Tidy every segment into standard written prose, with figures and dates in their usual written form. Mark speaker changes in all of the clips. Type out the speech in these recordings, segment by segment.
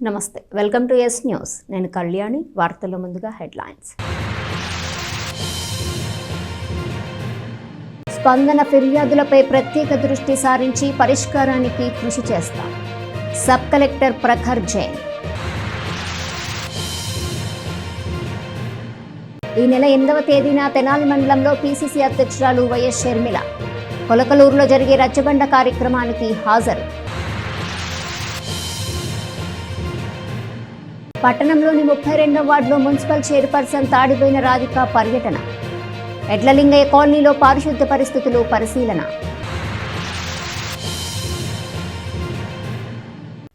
Speaker 1: నమస్తే, welcome to yes news. నేను కళ్యాణి. వార్తల్లో ముందుగా హెడ్లైన్స్. స్పందన ఫిర్యాదులపై ప్రత్యేక దృష్టి సారించి పరిష్కారానికి కృషి చేస్తాం. Sub collector Prakhar Jain. ఈ నెల 8వ తేదీన తెనాలి మండలంలో పీసీసీ అధ్యక్షురాలు వైఎస్ షర్మిల కొలకలూరులో జరిగే రచ్చబండ కార్యక్రమానికి హాజరు. పట్టణంలోని 32వ వార్డులో మున్సిపల్ చైర్పర్సన్ తాడిబోయిన రాధిక పర్యటన. ఎడ్లలింగయ్య కాలనీలో పారిశుద్ధ్య పరిస్థితులు పరిశీలన.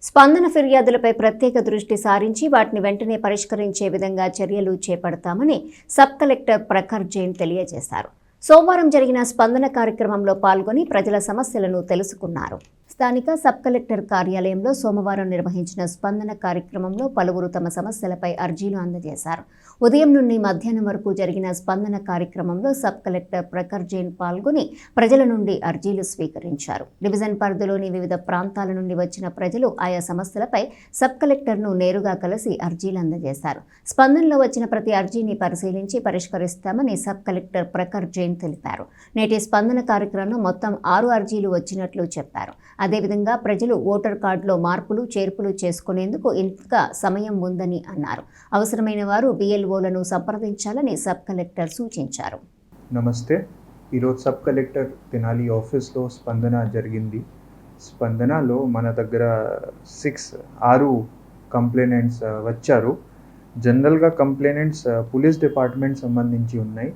Speaker 1: స్పందన ఫిర్యాదులపై ప్రత్యేక దృష్టి సారించి వాటిని వెంటనే పరిష్కరించే విధంగా చర్యలు చేపడతామని సబ్ కలెక్టర్ ప్రఖర్ జైన్ తెలియజేశారు. సోమవారం జరిగిన స్పందన కార్యక్రమంలో పాల్గొని ప్రజల సమస్యలను తెలుసుకున్నారు. స్థానిక సబ్ కలెక్టర్ కార్యాలయంలో సోమవారం నిర్వహించిన స్పందన కార్యక్రమంలో పలువురు తమ సమస్యలపై అర్జీలు అందజేశారు. ఉదయం నుండి మధ్యాహ్నం వరకు జరిగిన స్పందన కార్యక్రమంలో సబ్ కలెక్టర్ ప్రఖర్ జైన్ పాల్గొని ప్రజల నుండి అర్జీలు స్వీకరించారు. డివిజన్ పరిధిలోని వివిధ ప్రాంతాల నుండి వచ్చిన ప్రజలు ఆయా సమస్యలపై సబ్ కలెక్టర్ను నేరుగా కలిసి అర్జీలు అందజేశారు. స్పందనలో వచ్చిన ప్రతి అర్జీని పరిశీలించి పరిష్కరిస్తామని సబ్ కలెక్టర్ ప్రఖర్ జైన్ తెలిపారు. నేటి స్పందన కార్యక్రమంలో మొత్తం 6 అర్జీలు వచ్చినట్లు చెప్పారు. అదేవిధంగా ప్రజలు ఓటర్ కార్డులో మార్పులు చేర్పులు చేసుకునేందుకు ఇంకా సమయం ఉందని అన్నారు. అవసరమైన వారు బిఎల్ఓలను సంప్రదించాలని సబ్ కలెక్టర్ సూచించారు.
Speaker 2: నమస్తే. ఈరోజు సబ్ కలెక్టర్ తెనాలి ఆఫీస్లో స్పందన జరిగింది. స్పందనలో మన దగ్గర 6 కంప్లైనెంట్స్ వచ్చారు. జనరల్గా కంప్లైనెంట్స్ పోలీస్ డిపార్ట్మెంట్ సంబంధించి ఉన్నాయి.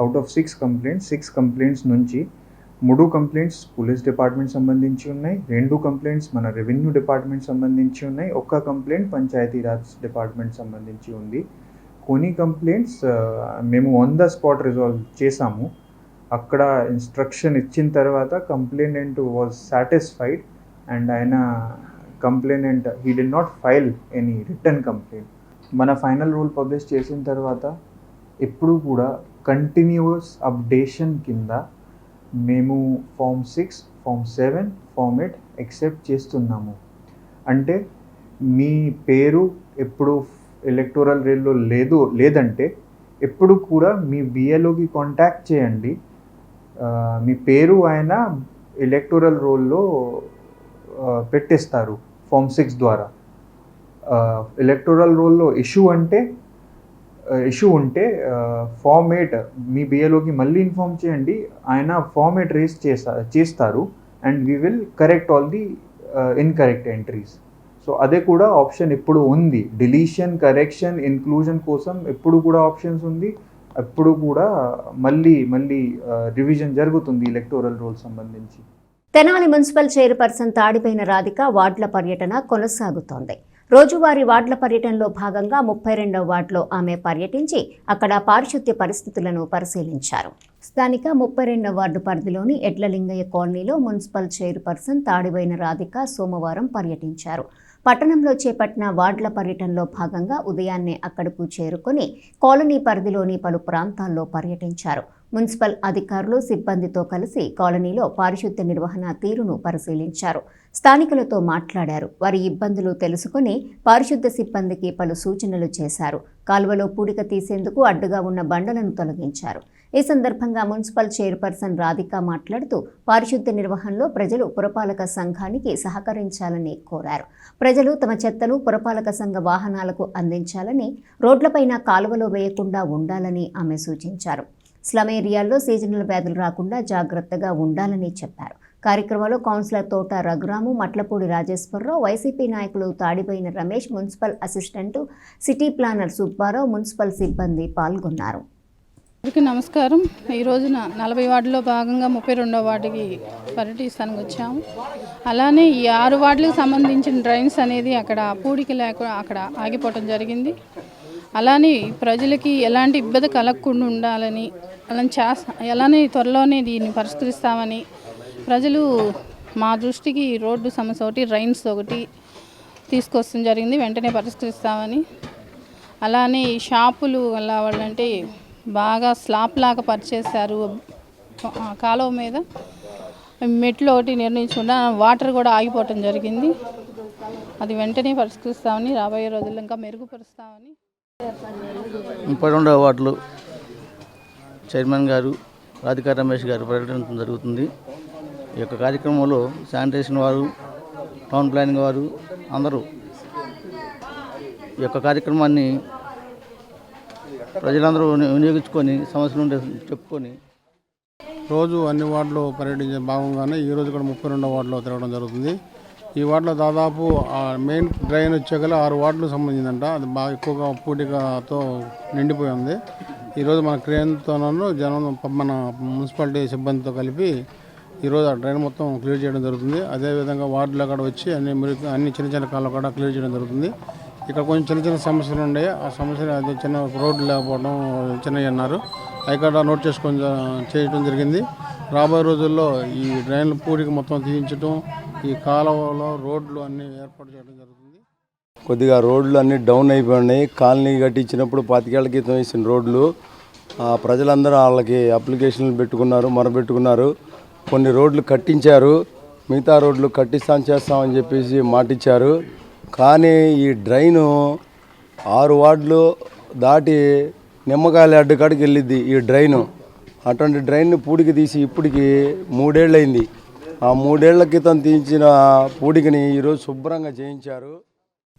Speaker 2: అవుట్ ఆఫ్ 6 కంప్లైంట్స్ నుంచి 3 కంప్లైంట్స్ పోలీస్ డిపార్ట్మెంట్ సంబంధించి ఉన్నాయి, 2 కంప్లైంట్స్ మన రెవెన్యూ డిపార్ట్మెంట్ సంబంధించి ఉన్నాయి, 1 కంప్లైంట్ పంచాయతీరాజ్ డిపార్ట్మెంట్ సంబంధించి ఉంది. కొన్ని కంప్లైంట్స్ మేము ఆన్ ద స్పాట్ రిజాల్వ్ చేసాము. అక్కడ ఇన్స్ట్రక్షన్ ఇచ్చిన తర్వాత కంప్లైనెంట్ వాజ్ సాటిస్ఫైడ్ అండ్ ఆయన complainant he did not file any return complaint. మన ఫైనల్ రూల్ పబ్లిష్ చేసిన తర్వాత ఎప్పుడు కూడా కంటిన్యూస్ అప్డేషన్ కింద మేము ఫామ్ 6, ఫామ్ 7, ఫామ్ 8 యాక్సెప్ట్ చేస్తున్నాము. అంటే మీ పేరు ఎప్పుడు ఎలక్టోరల్ రేల్లో లేదంటే ఎప్పుడు కూడా మీ బిఎల్ఓకి కాంటాక్ట్ చేయండి. మీ పేరు ఆయన ఎలక్టోరల్ రోల్లో పెట్టేస్తారు ఫామ్ 6 ద్వారా. ఎలక్టోరల్ రోల్లో ఇష్యూ ఉంటే ఫామ్ 8 మీ బిఎల్ఓకి మళ్ళీ ఇన్ఫామ్ చేయండి. ఆయన ఫామ్ 8 రేస్ చేస్తారు and we will correct all the incorrect entries. So అదే కూడా ఆప్షన్ ఇప్పుడు ఉంది. డిలీషన్, కరెక్షన్, ఇన్క్లూజన్ కోసం ఎప్పుడు కూడా ఆప్షన్స్ ఉంది. ఎప్పుడు కూడా మళ్ళీ రివిజన్ జరుగుతుంది ఎలక్టోరల్ రోల్ సంబంధించి.
Speaker 1: తెనాలి మున్సిపల్ చైర్పర్సన్ తాడిబోయిన రాధిక వార్డుల పర్యటన కొనసాగుతోంది. రోజువారీ వార్డుల పర్యటనలో భాగంగా 32వ వార్డులో ఆమె పర్యటించి అక్కడ పారిశుద్ధ్య పరిస్థితులను పరిశీలించారు. స్థానిక 32వ వార్డు పరిధిలోని ఎడ్లలింగయ్య కాలనీలో మున్సిపల్ చైర్పర్సన్ తాడిబోయిన రాధిక సోమవారం పర్యటించారు. పట్టణంలో చేపట్టిన వార్డుల పర్యటనలో భాగంగా ఉదయాన్నే అక్కడకు చేరుకుని కాలనీ పరిధిలోని పలు ప్రాంతాల్లో పర్యటించారు. మున్సిపల్ అధికారులు సిబ్బందితో కలిసి కాలనీలో పారిశుద్ధ్య నిర్వహణ తీరును పరిశీలించారు. స్థానికులతో మాట్లాడారు. వారి ఇబ్బందులు తెలుసుకుని పారిశుద్ధ్య సిబ్బందికి పలు సూచనలు చేశారు. కాలువలో పూడిక తీసేందుకు అడ్డుగా ఉన్న బండలను తొలగించారు. ఈ సందర్భంగా మున్సిపల్ చైర్పర్సన్ రాధిక మాట్లాడుతూ పారిశుద్ధ్య నిర్వహణలో ప్రజలు పురపాలక సంఘానికి సహకరించాలని కోరారు. ప్రజలు తమ చెత్తను పురపాలక సంఘ వాహనాలకు అందించాలని, రోడ్లపైన కాలువలో వేయకుండా ఉండాలని ఆమె సూచించారు. స్లమ్ ఏరియాల్లో సీజనల్ వ్యాధులు రాకుండా జాగ్రత్తగా ఉండాలని చెప్పారు. కార్యక్రమంలో కౌన్సిలర్ తోట రఘురాము, మట్లపూడి రాజేశ్వరరావు, వైసీపీ నాయకులు Tadiboina Ramesh, municipal assistant city planner Subbarao, municipal సిబ్బంది పాల్గొన్నారు.
Speaker 3: అందరికీ నమస్కారం. ఈ రోజున 40 వార్డులో భాగంగా 32వ వార్డుకి పర్యటిస్తానికి వచ్చాము. అలానే ఈ 6 వార్డులకు సంబంధించిన డ్రైన్స్ అనేది అక్కడ పూడిక లేకుండా అక్కడ ఆగిపోవటం జరిగింది. అలానే ప్రజలకి ఎలాంటి ఇబ్బంది కలగకుండా ఉండాలని అలానే త్వరలోనే దీన్ని పరిష్కరిస్తామని ప్రజలు మా దృష్టికి రోడ్డు సమస్య ఒకటి, డ్రైన్స్ ఒకటి తీసుకొస్తాం జరిగింది. వెంటనే పరిష్కరిస్తామని. అలానే ఈ షాపులు అలా వాళ్ళంటే బాగా స్లాబ్ లాగా పరిచేశారు. కాలువ మీద మెట్లు ఒకటి నిర్ణయించకుండా వాటర్ కూడా ఆగిపోవటం జరిగింది. అది వెంటనే పరిష్కరిస్తామని, రాబోయే రోజుల్లో ఇంకా మెరుగుపరుస్తామని.
Speaker 4: 32వ వార్డులో చైర్మన్ గారు రాధికా రమేష్ గారు పర్యటించడం జరుగుతుంది. ఈ యొక్క కార్యక్రమంలో శానిటేషన్ వారు, టౌన్ ప్లానింగ్ వారు అందరూ ఈ యొక్క కార్యక్రమాన్ని ప్రజలందరూ వినియోగించుకొని సమస్యలు ఉంటే చెప్పుకొని
Speaker 5: రోజు అన్ని వార్డులో పర్యటించే భాగంగానే ఈరోజు కూడా 32వ వార్డులో తిరగడం జరుగుతుంది. ఈ వార్డులో దాదాపు మెయిన్ డ్రైన్ వచ్చేగల 6 వార్డులకు సంబంధించిందంట. అది బాగా ఎక్కువగా పూటికతో నిండిపోయి ఉంది. ఈరోజు మన క్రేన్తోనూ మన మున్సిపాలిటీ సిబ్బందితో కలిపి ఈరోజు ఆ డ్రైన్ మొత్తం క్లియర్ చేయడం జరుగుతుంది. అదేవిధంగా వార్డులో కూడా వచ్చి అన్ని చిన్న చిన్న కాళ్ళు కూడా క్లియర్ చేయడం జరుగుతుంది. ఇక్కడ కొంచెం చిన్న చిన్న సమస్యలు ఉన్నాయి. ఆ సమస్యలు అది చిన్న రోడ్లు లేకపోవడం చిన్నవి అన్నారు. అవి కూడా నోట్ చేసుకొని చేయడం జరిగింది. రాబోయే రోజుల్లో ఈ డ్రైన్ల పూడికి మొత్తం తీయించడం, ఈ కాలువలో రోడ్లు అన్నీ ఏర్పాటు చేయడం జరుగుతుంది.
Speaker 6: కొద్దిగా రోడ్లు అన్నీ డౌన్ అయిపోయినాయి. కాలనీ కట్టించినప్పుడు 25 ఏళ్ల క్రితం వేసిన రోడ్లు ప్రజలందరూ వాళ్ళకి అప్లికేషన్లు పెట్టుకున్నారు, మొరబెట్టుకున్నారు. కొన్ని రోడ్లు కట్టించారు, మిగతా రోడ్లు చేస్తామని చెప్పేసి మాటిచ్చారు. కానీ ఈ డ్రైను 6 వార్డులు దాటి నిమ్మకాయల అడ్డుకాడికి వెళ్ళిద్ది ఈ డ్రైను. అటువంటి డ్రైన్ని పూడికి తీసి ఇప్పటికి 3 ఏళ్ళు అయింది. ఆ 3 ఏళ్ల క్రితం తీయించిన పూడికని ఈరోజు శుభ్రంగా చేయించారు.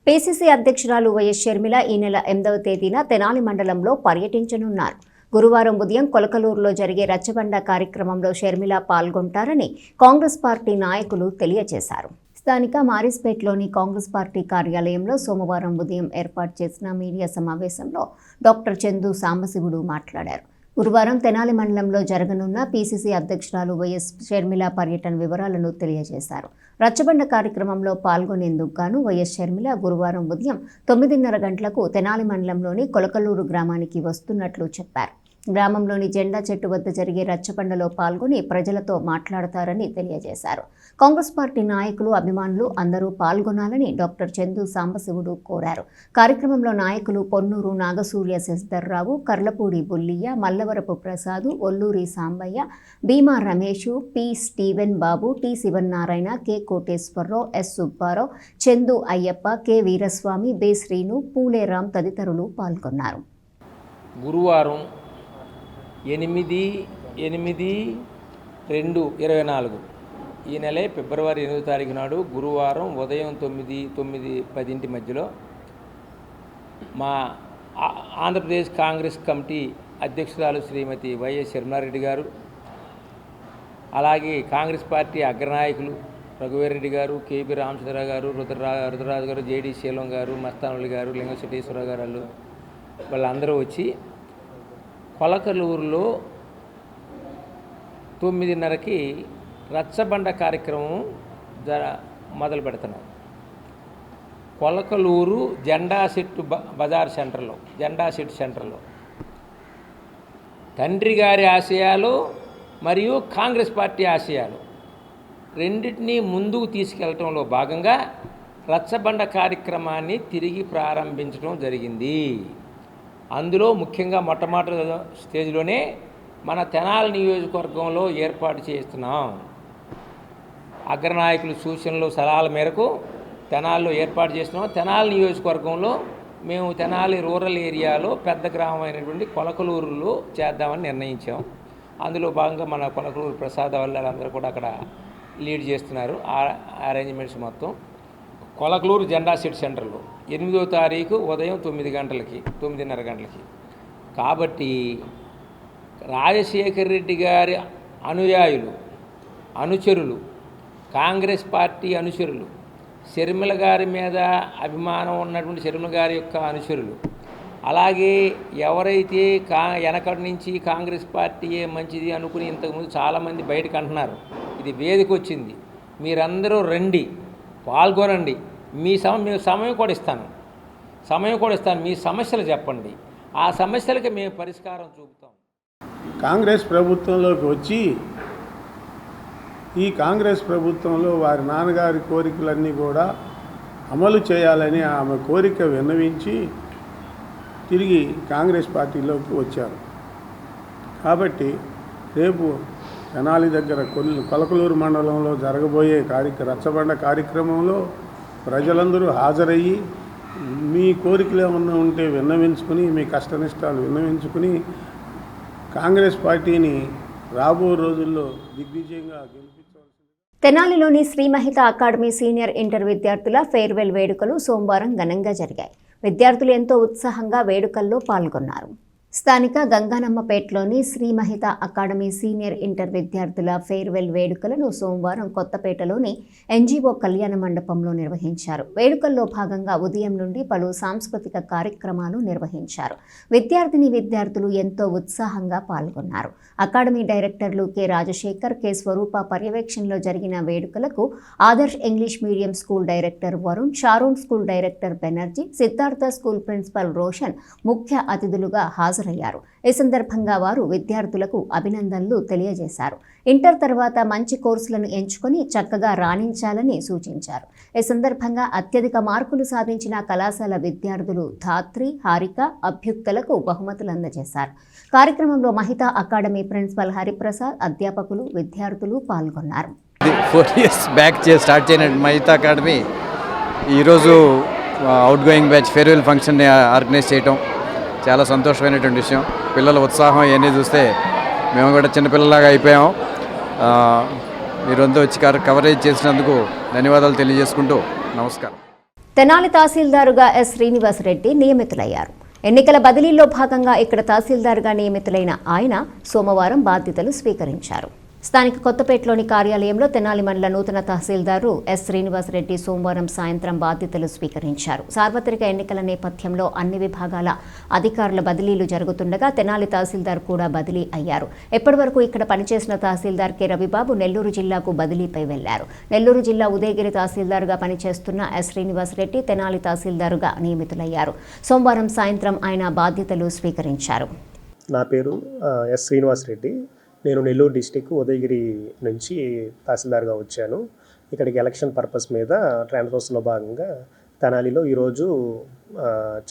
Speaker 1: పిసిసి అధ్యక్షురాలు వైఎస్ షర్మిల ఈ నెల 8వ తేదీన తెనాలి మండలంలో పర్యటించనున్నారు. గురువారం ఉదయం కొలకలూరులో జరిగే రచ్చబండ కార్యక్రమంలో షర్మిల పాల్గొంటారని కాంగ్రెస్ పార్టీ నాయకులు తెలియజేశారు. స్థానిక మారిస్పేట్లోని కాంగ్రెస్ పార్టీ కార్యాలయంలో సోమవారం ఉదయం ఏర్పాటు చేసిన మీడియా సమావేశంలో డాక్టర్ చందు సాంబశివుడు మాట్లాడారు. గురువారం తెనాలి మండలంలో జరగనున్న పిసిసి అధ్యక్షురాలు వైఎస్ షర్మిల పర్యటన వివరాలను తెలియజేశారు. రచ్చబండ కార్యక్రమంలో పాల్గొనేందుకు గాను వైఎస్ షర్మిల గురువారం ఉదయం 9:30 గంటలకు తెనాలి మండలంలోని కొలకలూరు గ్రామానికి వస్తున్నట్లు చెప్పారు. గ్రామంలోని జెండా చెట్టు వద్ద జరిగే రచ్చబండలో పాల్గొని ప్రజలతో మాట్లాడతారని తెలియజేశారు. కాంగ్రెస్ పార్టీ నాయకులు, అభిమానులు అందరూ పాల్గొనాలని డాక్టర్ చందు సాంబశివుడు కోరారు. కార్యక్రమంలో నాయకులు Ponnuru Nagasurya Sasidhararao, Karlapudi Bulliah, Mallavarapu Prasad, Olluri Sambaiah, Bhima Ramesh, P Steven Babu, T Sivannarayana, K Koteswararao, S Subbarao, Chandu Ayyappa, K Veeraswamy, B Srinu, Pularam తదితరులు పాల్గొన్నారు.
Speaker 7: గురువారం 8/8/2024 ఈ నెల ఫిబ్రవరి 8వ తారీఖు నాడు గురువారం ఉదయం 9-10 మధ్యలో మా ఆంధ్రప్రదేశ్ కాంగ్రెస్ కమిటీ అధ్యక్షురాలు శ్రీమతి వైఎస్ షర్మిలారెడ్డి గారు, అలాగే కాంగ్రెస్ పార్టీ అగ్రనాయకులు రఘువీరెడ్డి గారు, కేపీ రామచంద్రరావు గారు, రుద్రరాజు గారు, జేడి శీలం గారు, మస్తానులు గారు, లింగశెట్టేశ్వరరావు గారు వాళ్ళందరూ వచ్చి కొలకలూరులో 9:30కి రచ్చబండ కార్యక్రమం మొదలు పెడుతున్నాం. కొలకలూరు జెండా సెట్టు బజార్ సెంటర్లో తండ్రి గారి ఆశయాలు మరియు కాంగ్రెస్ పార్టీ ఆశయాలు రెండింటినీ ముందుకు తీసుకెళ్లడంలో భాగంగా రచ్చబండ కార్యక్రమాన్ని తిరిగి ప్రారంభించడం జరిగింది. అందులో ముఖ్యంగా మొట్టమొదటి స్టేజ్లోనే మన తెనాలి నియోజకవర్గంలో ఏర్పాటు చేస్తున్నాం. అగ్రనాయకుల సూచనలు, సలహాల మేరకు తెనాలిలో ఏర్పాటు చేస్తున్నాం. తెనాలి నియోజకవర్గంలో మేము తెనాలి రూరల్ ఏరియాలో పెద్ద గ్రామం అయినటువంటి కొలకలూరులో చేద్దామని నిర్ణయించాం. అందులో భాగంగా మన కొలకలూరు ప్రసాద్ వాళ్ళందరూ కూడా అక్కడ లీడ్ చేస్తున్నారు ఆ అరేంజ్మెంట్స్ మొత్తం. కొలకలూరు జెండా సెట్ సెంటర్లో 8వ తారీఖు ఉదయం 9:30 గంటలకి. కాబట్టి రాజశేఖర్ రెడ్డి గారి అనుచరులు, కాంగ్రెస్ పార్టీ అనుచరులు, షర్మిల గారి మీద అభిమానం ఉన్నటువంటి షర్మిల గారి యొక్క అనుచరులు, అలాగే ఎవరైతే వెనకటి నుంచి కాంగ్రెస్ పార్టీయే మంచిది అనుకుని ఇంతకుముందు చాలామంది బయటకు అంటున్నారు. ఇది వేదిక వచ్చింది, మీరందరూ రండి, పాల్గొనండి, మేము సమయం కూడా ఇస్తాను, మీ సమస్యలు చెప్పండి, ఆ సమస్యలకి మేము పరిష్కారం చూపుతాం.
Speaker 5: కాంగ్రెస్ ప్రభుత్వంలోకి వచ్చి ఈ కాంగ్రెస్ ప్రభుత్వంలో వారి నాన్నగారి కోరికలన్నీ కూడా అమలు చేయాలని ఆమె కోరిక విన్నవించి తిరిగి కాంగ్రెస్ పార్టీలోకి వచ్చారు. కాబట్టి రేపు తెనాలి దగ్గర కొలకలూరు మండలంలో జరగబోయే రచ్చబండ కార్యక్రమంలో ప్రజలందరూ హాజరయ్యి మీ కోరికలు ఏమన్నా ఉంటే విన్నవించుకుని, మీ కష్టనిష్టాలు విన్నవించుకుని కాంగ్రెస్ పార్టీని రాబో రోజుల్లో దిగ్విజయంగా గెలిపించవలసింది.
Speaker 1: తెనాలిలోని Sri Mahita academy senior inter విద్యార్థుల ఫేర్వెల్ వేడుకలు సోమవారం ఘనంగా జరిగాయి. విద్యార్థులు ఎంతో ఉత్సాహంగా వేడుకల్లో పాల్గొన్నారు. స్థానిక గంగానమ్మపేటలోని Sri Mahita academy senior inter విద్యార్థుల ఫేర్వెల్ వేడుకలను సోమవారం కొత్తపేటలోని ఎన్జీఓ కళ్యాణ మండపంలో నిర్వహించారు. వేడుకల్లో భాగంగా ఉదయం నుండి పలు సాంస్కృతిక కార్యక్రమాలు నిర్వహించారు. విద్యార్థులు ఎంతో ఉత్సాహంగా పాల్గొన్నారు. అకాడమీ డైరెక్టర్లు కె రాజశేఖర్, కె స్వరూప పర్యవేక్షణలో జరిగిన వేడుకలకు Adarsh English medium school director Varun, Sharon school director Banerjee, Siddhartha school principal Roshan ముఖ్య అతిథులుగా హాజరయ్యారు. ఈ సందర్భంగా వారు విద్యార్థులకు అభినందనలు తెలియజేశారు. ఇంటర్ తర్వాత మంచి కోర్సులను ఎంచుకొని చక్కగా రాణించాలని సూచించారు. ఈ సందర్భంగా అత్యధిక మార్కులు సాధించిన కళాశాల విద్యార్థులు ధాత్రి, హారిక, అభ్యుక్తలకు బహుమతులు అందజేశారు. కార్యక్రమంలో మహితా అకాడమీ ప్రిన్సిపల్ హరిప్రసాద్, అధ్యాపకులు, విద్యార్థులు పాల్గొన్నారు.
Speaker 8: 4 years బ్యాక్ స్టార్ట్ చేయన మహితా అకాడమీ ఈరోజు అవుట్ గోయింగ్ బ్యాచ్ ఫేర్వెల్ ఫంక్షన్ని ఆర్గనైజ్ చేయటం చాలా సంతోషమైనటువంటి విషయం. పిల్లల ఉత్సాహం ఇవన్నీ చూస్తే మేము కూడా చిన్నపిల్లలాగా అయిపోయాం. మీరంతా వచ్చి కవరేజ్ చేసినందుకు ధన్యవాదాలు తెలియజేసుకుంటూ నమస్కారం.
Speaker 1: తెనాలి తహసీల్దారుగా ఎస్ శ్రీనివాసరెడ్డి నియమితులయ్యారు. ఎన్నికల బదిలీలో భాగంగా ఇక్కడ తహసీల్దార్గా నియమితులైన ఆయన సోమవారం బాధ్యతలు స్వీకరించారు. స్థానిక కొత్తపేటలోని కార్యాలయంలో తెనాలి మండల నూతన తహసీల్దారు ఎస్ శ్రీనివాసరెడ్డి సోమవారం సాయంత్రం బాధ్యతలు స్వీకరించారు. సార్వత్రిక ఎన్నికల నేపథ్యంలో అన్ని విభాగాల అధికారుల బదిలీలు జరుగుతుండగా తెనాలి తహసీల్దార్ కూడా బదిలీ అయ్యారు. ఎప్పటి వరకు ఇక్కడ పనిచేసిన తహసీల్దార్ కె రవిబాబు నెల్లూరు జిల్లాకు బదిలీపై వెళ్లారు. నెల్లూరు జిల్లా ఉదయగిరి తహసీల్దారుగా పనిచేస్తున్న ఎస్ శ్రీనివాసరెడ్డి తెనాలి తహసీల్దారుగా నియమితులయ్యారు. సోమవారం సాయంత్రం ఆయన బాధ్యతలు స్వీకరించారు.
Speaker 9: నా పేరు ఎస్ శ్రీనివాసరెడ్డి. నేను నెల్లూరు డిస్టిక్ ఉదయగిరి నుంచి తహసీల్దార్గా వచ్చాను. ఇక్కడికి ఎలక్షన్ పర్పస్ మీద ట్రాన్స్ఫర్స్లో భాగంగా తెనాలిలో ఈరోజు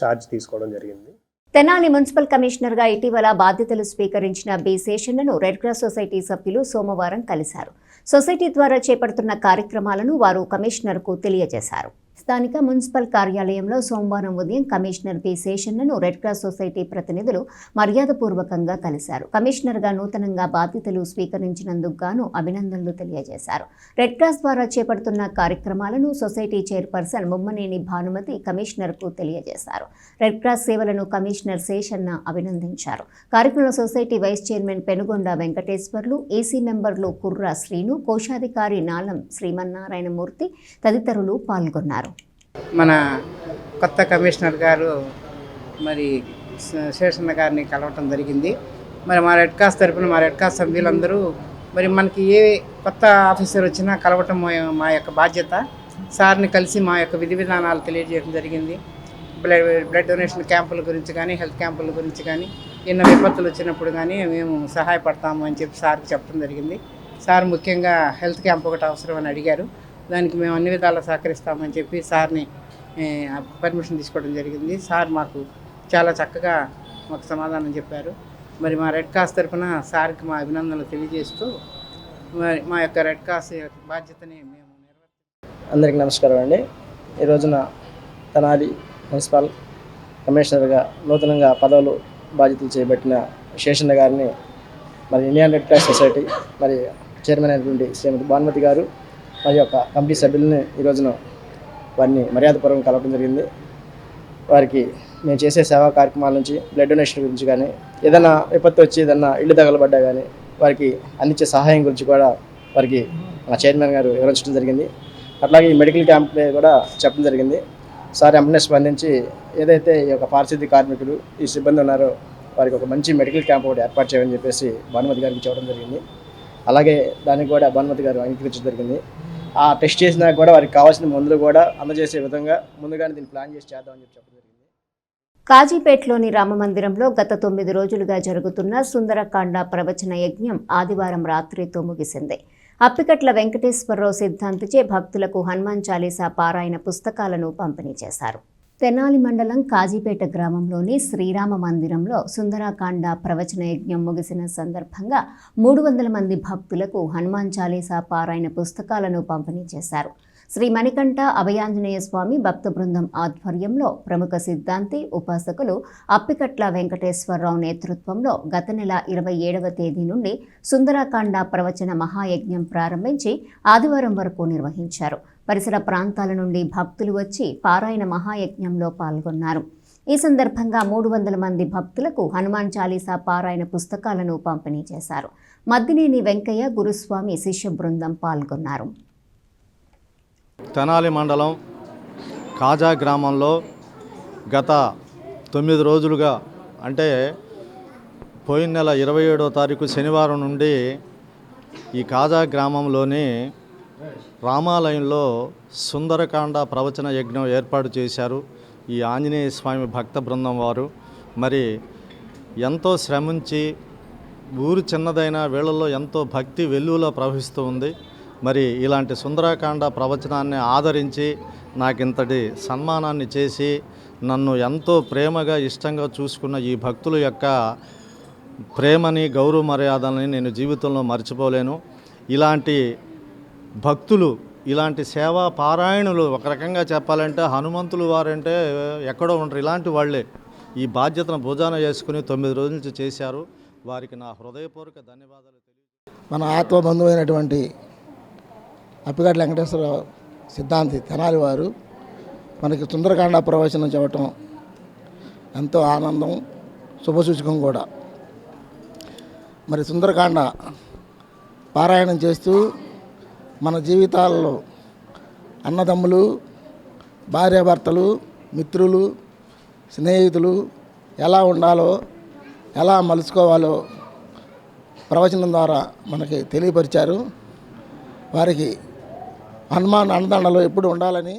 Speaker 9: ఛార్జ్ తీసుకోవడం జరిగింది.
Speaker 1: తెనాలి మున్సిపల్ కమిషనర్గా ఇటీవల బాధ్యతలు స్వీకరించిన బి శేషన్నను రెడ్ క్రాస్ సొసైటీ సభ్యులు సోమవారం కలిశారు. సొసైటీ ద్వారా చేపడుతున్న కార్యక్రమాలను వారు కమిషనర్కు తెలియజేశారు. స్థానిక మున్సిపల్ కార్యాలయంలో సోమవారం ఉదయం కమిషనర్ బి శేషన్నను రెడ్ క్రాస్ సొసైటీ ప్రతినిధులు మర్యాదపూర్వకంగా కలిశారు. కమిషనర్గా నూతనంగా బాధ్యతలు స్వీకరించినందుకు గాను అభినందనలు తెలియజేశారు. రెడ్ క్రాస్ ద్వారా చేపడుతున్న కార్యక్రమాలను సొసైటీ చైర్పర్సన్ ముమ్మనేని భానుమతి కమిషనర్కు తెలియజేశారు. రెడ్ క్రాస్ సేవలను కమిషనర్ శేషన్న అభినందించారు. కార్యక్రమంలో society vice chairman Penugonda Venkateswarlu, AC మెంబర్లు కుర్రా శ్రీను, కోశాధికారి నాలం శ్రీమన్నారాయణమూర్తి తదితరులు పాల్గొన్నారు.
Speaker 10: మన కొత్త కమిషనర్ గారు మరి శేషన్న గారిని కలవటం జరిగింది. మరి మా రెడ్ క్రాస్ తరపున మా రెడ్ క్రాస్ సభ్యులందరూ మరి మనకి ఏ కొత్త ఆఫీసర్ వచ్చినా కలవటం మా యొక్క బాధ్యత. సార్ని కలిసి మా యొక్క విధి విధానాలు తెలియజేయడం జరిగింది. బ్లడ్ డొనేషన్ క్యాంపుల గురించి కానీ, హెల్త్ క్యాంపుల గురించి కానీ, ఎన్నో విపత్తులు వచ్చినప్పుడు కానీ మేము సహాయపడతాము అని చెప్పి సార్కి చెప్పడం జరిగింది. సార్ ముఖ్యంగా హెల్త్ క్యాంప్ ఒకటి అవసరం అని అడిగారు. దానికి మేము అన్ని విధాలా సహకరిస్తామని చెప్పి సార్ని పర్మిషన్ తీసుకోవడం జరిగింది. సార్ మాకు చాలా చక్కగా మాకు సమాధానం చెప్పారు. మరి మా రెడ్ క్రాస్ తరఫున సార్కి మా అభినందనలు తెలియజేస్తూ మరి మా యొక్క రెడ్ క్రాస్ బాధ్యతని మేము
Speaker 11: అందరికీ నమస్కారం అండి. ఈ రోజున తెనాలి మున్సిపల్ కమిషనర్గా నూతనంగా పదవులు బాధ్యతలు చేపట్టిన శేషన్న గారిని మరి ఇండియన్ రెడ్ క్రాస్ సొసైటీ మరి చైర్మన్ అయినటువంటి శ్రీమతి భానుమతి గారు మరి యొక్క కమిటీ సభ్యులని ఈ రోజున వారిని మర్యాదపూర్వకంగా కలవడం జరిగింది. వారికి మేము చేసే సేవా కార్యక్రమాల నుంచి, బ్లడ్ డొనేషన్ గురించి కానీ, ఏదైనా విపత్తు వచ్చి ఏదైనా ఇల్లు తగలబడ్డా కానీ వారికి అందించే సహాయం గురించి కూడా వారికి మా చైర్మన్ గారు వివరించడం జరిగింది. అట్లాగే ఈ మెడికల్ క్యాంప్ కూడా చెప్పడం జరిగింది. సార్ వెంటనే స్పందించి ఏదైతే ఈ యొక్క పారిశుద్ధ్య కార్మికులు, ఈ సిబ్బంది ఉన్నారో వారికి ఒక మంచి మెడికల్ క్యాంప్ ఒకటి ఏర్పాటు చేయమని చెప్పేసి భానుమతి గారికి చెప్పడం జరిగింది. అలాగే దానికి కూడా భానుమతి గారు అంగీకరించడం జరిగింది. ఆ టెస్ట్ చేసినా కూడా వారికి కావాల్సిన మందులు కూడా అందజేసే విధంగా ముందుగానే దీన్ని ప్లాన్ చేసి చేద్దామని చెప్పడం జరిగింది.
Speaker 1: కాజీపేటలోని రామమందిరంలో గత 9 రోజులుగా జరుగుతున్న సుందరకాండ ప్రవచన యజ్ఞం ఆదివారం రాత్రితో ముగిసింది. అప్పికట్ల వెంకటేశ్వరరావు సిద్ధాంతిచే భక్తులకు హనుమాన్ చాలీసా పారాయణ పుస్తకాలను పంపిణీ చేశారు. తెనాలి మండలం కాజీపేట గ్రామంలోని శ్రీరామ మందిరంలో సుందరకాండ ప్రవచన యజ్ఞం ముగిసిన సందర్భంగా 300 మంది భక్తులకు హనుమాన్ చాలీసా పారాయణ పుస్తకాలను పంపిణీ చేశారు. శ్రీ మణికంఠ అభయాంజనేయ స్వామి భక్త బృందం ఆధ్వర్యంలో ప్రముఖ సిద్ధాంతి ఉపాసకులు అప్పికట్ల వెంకటేశ్వరరావు నేతృత్వంలో గత నెల 27వ తేదీ నుండి సుందరకాండ ప్రవచన మహాయజ్ఞం ప్రారంభించి ఆదివారం వరకు నిర్వహించారు. పరిసర ప్రాంతాల నుండి భక్తులు వచ్చి పారాయణ మహాయజ్ఞంలో పాల్గొన్నారు. ఈ సందర్భంగా 300 మంది భక్తులకు హనుమాన్ చాలీసా పారాయణ పుస్తకాలను పంపిణీ చేశారు. మద్దినేని వెంకయ్య గురుస్వామి శిష్య బృందం పాల్గొన్నారు.
Speaker 12: తెనాలి మండలం కాజా గ్రామంలో గత 9 రోజులుగా అంటే పోయిన నెల 27వ తారీఖు శనివారం నుండి ఈ కాజా గ్రామంలోని రామాలయంలో సుందరకాండ ప్రవచన యజ్ఞం ఏర్పాటు చేశారు. ఈ ఆంజనేయ స్వామి భక్త బృందం వారు మరి ఎంతో శ్రమించి ఊరు చిన్నదైన వీళ్ళల్లో ఎంతో భక్తి వెల్లువలో ప్రవహిస్తూ ఉంది. మరి ఇలాంటి సుందరకాండ ప్రవచనాన్ని ఆదరించి నాకింతటి సన్మానాన్ని చేసి నన్ను ఎంతో ప్రేమగా ఇష్టంగా చూసుకున్న ఈ భక్తుల యొక్క ప్రేమని గౌరవ మర్యాదలని నేను జీవితంలో మర్చిపోలేను. ఇలాంటి భక్తులు, ఇలాంటి సేవా పారాయణులు, ఒక రకంగా చెప్పాలంటే హనుమంతులు వారంటే ఎక్కడో ఉంటారు. ఇలాంటి వాళ్ళే ఈ బాధ్యతను భుజాన చేసుకుని 9 రోజుల నుంచి చేశారు. వారికి నా హృదయపూర్వక ధన్యవాదాలు
Speaker 13: మన ఆత్మబంధువైనటువంటి అప్పికట్ల వెంకటేశ్వర సిద్ధాంతి తెనాలి వారు మనకి సుందరకాండ ప్రవచనం చెప్పటం ఎంతో ఆనందం, శుభసూచకం కూడా. మరి సుందరకాండ పారాయణం చేస్తూ మన జీవితాల్లో అన్నదమ్ములు, భార్యాభర్తలు, మిత్రులు, స్నేహితులు ఎలా ఉండాలో, ఎలా మలుచుకోవాలో ప్రవచనం ద్వారా మనకి తెలియపరిచారు. వారికి హనుమాన్ అండదండలో ఎప్పుడు ఉండాలని.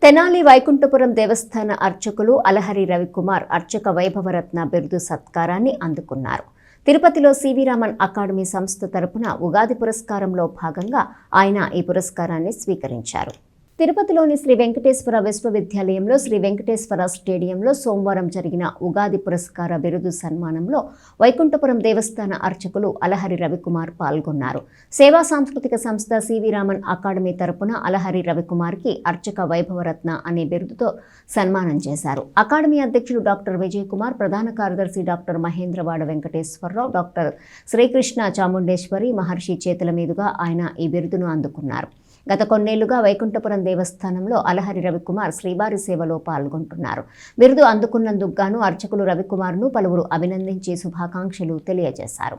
Speaker 1: తెనాలి వైకుంఠపురం దేవస్థాన అర్చకులు అలహరి రవికుమార్ అర్చక వైభవరత్న బిరుదు సత్కారాన్ని అందుకున్నారు. తిరుపతిలో సివి రామన్ అకాడమీ సంస్థ తరపున ఉగాది పురస్కారంలో భాగంగా ఆయన ఈ పురస్కారాన్ని స్వీకరించారు. తిరుపతిలోని శ్రీ వెంకటేశ్వర విశ్వవిద్యాలయంలో శ్రీ వెంకటేశ్వర స్టేడియంలో సోమవారం జరిగిన ఉగాది పురస్కార బిరుదు సన్మానంలో వైకుంఠపురం దేవస్థాన అర్చకులు అలహరి రవికుమార్ పాల్గొన్నారు. సేవా సాంస్కృతిక సంస్థ సివి రామన్ అకాడమీ తరపున అలహరి రవికుమార్కి అర్చక వైభవరత్న అనే బిరుదుతో సన్మానం చేశారు. అకాడమీ అధ్యక్షుడు డాక్టర్ విజయ్ కుమార్, ప్రధాన కార్యదర్శి డాక్టర్ మహేంద్రవాడ వెంకటేశ్వరరావు, డాక్టర్ శ్రీకృష్ణ చాముండేశ్వరి మహర్షి చేతుల మీదుగా ఆయన ఈ బిరుదును అందుకున్నారు. గత కొన్నేళ్లుగా వైకుంఠపురం దేవస్థానంలో అలహరి రవికుమార్ శ్రీవారి సేవలో పాల్గొంటున్నారు. బిరుదు అందుకున్నందుకు గాను అర్చకులు రవికుమార్ను పలువురు అభినందించి శుభాకాంక్షలు తెలియజేశారు.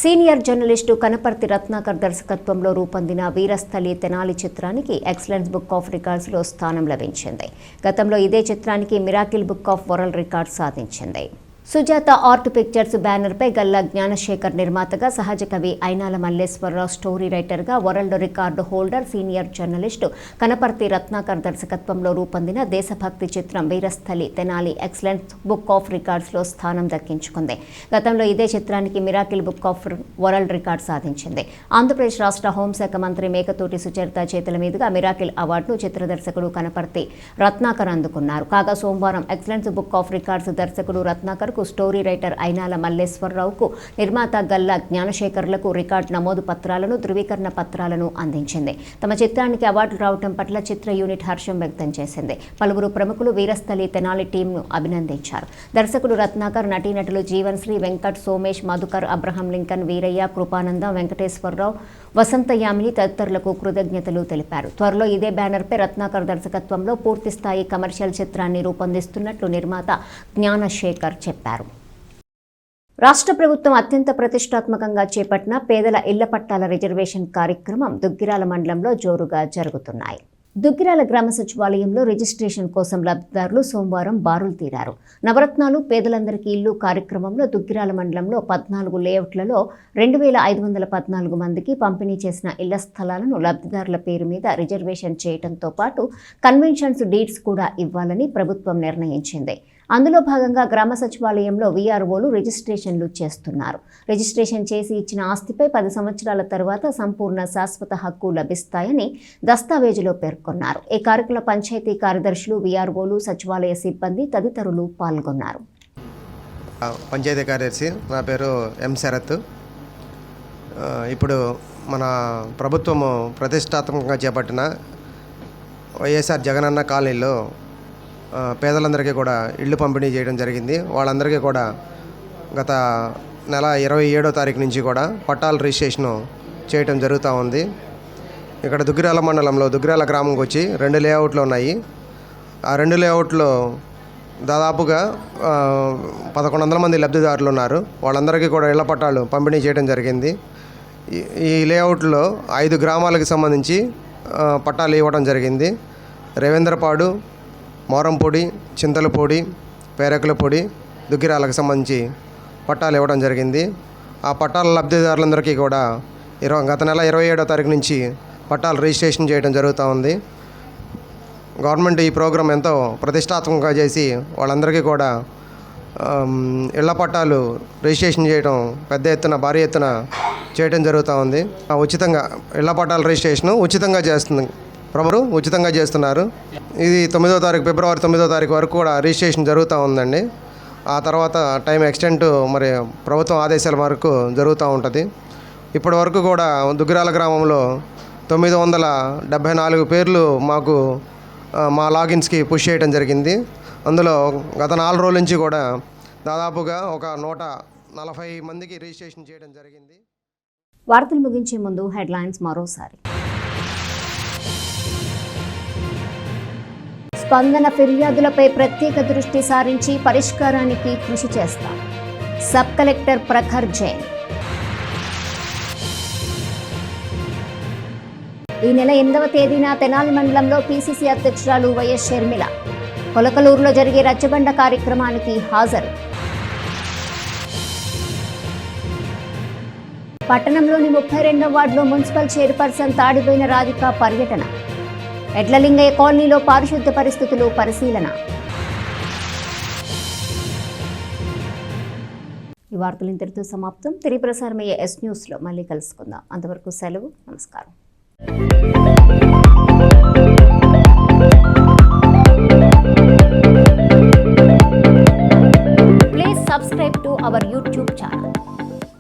Speaker 1: సీనియర్ జర్నలిస్టు కనపర్తి రత్నాకర్ దర్శకత్వంలో రూపొందిన వీరస్థలి తెనాలి చిత్రానికి ఎక్సలెన్స్ బుక్ ఆఫ్ రికార్డ్స్లో స్థానం లభించింది. గతంలో ఇదే చిత్రానికి miracle book of world record సాధించింది. సుజాత ఆర్ట్ పిక్చర్స్ బ్యానర్పై గల్లా జ్ఞానశేఖర్ నిర్మాతగా, సహజ కవి అయినాల మల్లేశ్వరరావు స్టోరీ రైటర్గా, world record holder senior journalist Kanaparthi Ratnakar దర్శకత్వంలో రూపొందిన దేశభక్తి చిత్రం Veerasthali Tenali excellence book of రికార్డ్స్లో స్థానం దక్కించుకుంది. గతంలో ఇదే చిత్రానికి miracle book of world record సాధించింది. ఆంధ్రప్రదేశ్ రాష్ట్ర హోంశాఖ మంత్రి మేకతోటి సుచరిత చేతుల మీదుగా మిరాకిల్ అవార్డును చిత్రదర్శకుడు కనపర్తి రత్నాకర్ అందుకున్నారు. కాగా సోమవారం ఎక్సలెన్స్ బుక్ ఆఫ్ రికార్డ్స్ దర్శకుడు రత్నాకర్ స్టోరీ రైటర్ అయినాల మల్లేశ్వరరావుకు, నిర్మాత గల్లా జ్ఞానశేఖర్లకు రికార్డు నమోదు పత్రాలను, ధృవీకరణ పత్రాలను అందించింది. తమ చిత్రానికి అవార్డు రావడం పట్ల చిత్ర యూనిట్ హర్షం వ్యక్తం చేసింది. పలువురు ప్రముఖులు వీరస్థలి తెనాలి టీంను అభినందించారు. దర్శకుడు రత్నాకర్, నటీనటులు జీవన్ శ్రీ, వెంకట్, సోమేష్, మధుకర్, అబ్రహం లింకన్, వీరయ్య, కృపానందం, వెంకటేశ్వరరావు, వసంత యామిని తదితరులకు కృతజ్ఞతలు తెలిపారు. త్వరలో ఇదే బ్యానర్పై రత్నాకర్ దర్శకత్వంలో పూర్తిస్థాయి కమర్షియల్ చిత్రాన్ని రూపొందిస్తున్నట్లు నిర్మాత జ్ఞానశేఖర్ చెప్పారు. రాష్ట్ర ప్రభుత్వం అత్యంత ప్రతిష్టాత్మకంగా చేపట్టిన పేదల ఇళ్ల పట్టాల రిజర్వేషన్ కార్యక్రమం దుగ్గిరాల మండలంలో జోరుగా జరుగుతున్నాయి. దుగ్గిరాల గ్రామ సచివాలయంలో రిజిస్ట్రేషన్ కోసం లబ్ధిదారులు సోమవారం బారులు తీరారు. నవరత్నాలు పేదలందరికీ ఇల్లు కార్యక్రమంలో దుగ్గిరాల మండలంలో 14 లేఅవుట్లలో 2514 మందికి పంపిణీ చేసిన ఇళ్ల స్థలాలను లబ్ధిదారుల పేరు మీద రిజర్వేషన్ చేయడంతో పాటు కన్వెన్షన్స్ డీడ్స్ కూడా ఇవ్వాలని ప్రభుత్వం నిర్ణయించింది. అందులో భాగంగా గ్రామ సచివాలయంలో వీఆర్ఓలు రిజిస్ట్రేషన్లు చేస్తున్నారు. రిజిస్ట్రేషన్ చేసి ఇచ్చిన ఆస్తిపై 10 సంవత్సరాల తర్వాత సంపూర్ణ శాశ్వత హక్కు లభిస్తాయని దస్తావేజులో పేర్కొన్నారు. ఈ కార్యక్రమంలో పంచాయతీ కార్యదర్శులు, వీఆర్ఓలు, సచివాలయ సిబ్బంది తదితరులు పాల్గొన్నారు.
Speaker 14: పంచాయతీ కార్యదర్శి, నా పేరు ఎం శరత్. ఇప్పుడు మన ప్రభుత్వము ప్రతిష్టాత్మకంగా చేపట్టిన వైఎస్ఆర్ జగనన్న కాలనీలో పేదలందరికీ కూడా ఇళ్ళు పంపిణీ చేయడం జరిగింది. వాళ్ళందరికీ కూడా గత నెల 27వ తారీఖు నుంచి కూడా పట్టాల రిజిస్ట్రేషను చేయడం జరుగుతూ ఉంది. ఇక్కడ దుగ్గిరాల మండలంలో దుగ్గిరాల గ్రామంకి వచ్చి 2 లేఅవుట్లు ఉన్నాయి. ఆ 2 లేఅవుట్లో దాదాపుగా 1100 మంది లబ్ధిదారులు ఉన్నారు. వాళ్ళందరికీ కూడా ఇళ్ల పట్టాలు పంపిణీ చేయడం జరిగింది. ఈ లేఅవుట్లో 5 గ్రామాలకు సంబంధించి పట్టాలు ఇవ్వడం జరిగింది. రేవేంద్రపాడు, మోరంపొడి, చింతలపొడి, పేరకులపొడి, దుగ్గిరాలకు సంబంధించి పట్టాలు ఇవ్వడం జరిగింది. ఆ పట్టాల లబ్ధిదారులందరికీ కూడా గత నెల 27వ తారీఖు నుంచి పట్టాలు రిజిస్ట్రేషన్ చేయడం జరుగుతూ ఉంది. గవర్నమెంట్ ఈ ప్రోగ్రాం ఎంతో ప్రతిష్టాత్మకంగా చేసి వాళ్ళందరికీ కూడా ఇళ్ల పట్టాలు రిజిస్ట్రేషన్ చేయడం పెద్ద ఎత్తున భారీ ఎత్తున చేయడం జరుగుతూ ఉంది. ఉచితంగా ఇళ్ల పట్టాల రిజిస్ట్రేషన్ ఉచితంగా చేస్తుంది ప్రభుత్వం, ఉచితంగా చేస్తున్నారు. ఇది ఫిబ్రవరి 9వ తారీఖు వరకు కూడా రిజిస్ట్రేషన్ జరుగుతూ ఉందండి. ఆ తర్వాత టైం ఎక్స్టెంట్ మరి ప్రభుత్వం ఆదేశాల వరకు జరుగుతూ ఉంటుంది. ఇప్పటి వరకు కూడా దుగ్గిరాల గ్రామంలో 974 పేర్లు మాకు మా లాగిన్స్కి పుష్ చేయడం జరిగింది. అందులో గత 4 రోజుల నుంచి కూడా దాదాపుగా ఒక 140 మందికి రిజిస్ట్రేషన్ చేయడం జరిగింది.
Speaker 1: వార్తలు ముగించే ముందు హెడ్లైన్స్ మరోసారి. స్పందన ఫిర్యాదులపై ప్రత్యేక దృష్టి సారించి పరిష్కారానికి కృషి చేస్తాం. Sub collector Prakhar Jain. ఈ నెల 8వ తేదీన తెనాలి మండలంలో పీసీసీ అధ్యక్షురాలు వైఎస్ షర్మిల కొలకలూరులో జరిగే రచ్చబండ కార్యక్రమానికి హాజరు. పట్టణంలోని 32వ వార్డులో మున్సిపల్ చైర్పర్సన్ తాడిబోయిన రాధిక పర్యటన. ఎడ్లలింగయ్య కాలనీలో పారిశుద్ధ్య పరిస్థితులు పరిశీలన. ఈ వార్తలు ఇంతటితో సమాప్తం. తిరిగి ప్రసారమయ్యే ఎస్ న్యూస్లో మళ్ళీ కలుసుకుందాం. అంతవరకు సెలవు. నమస్కారం.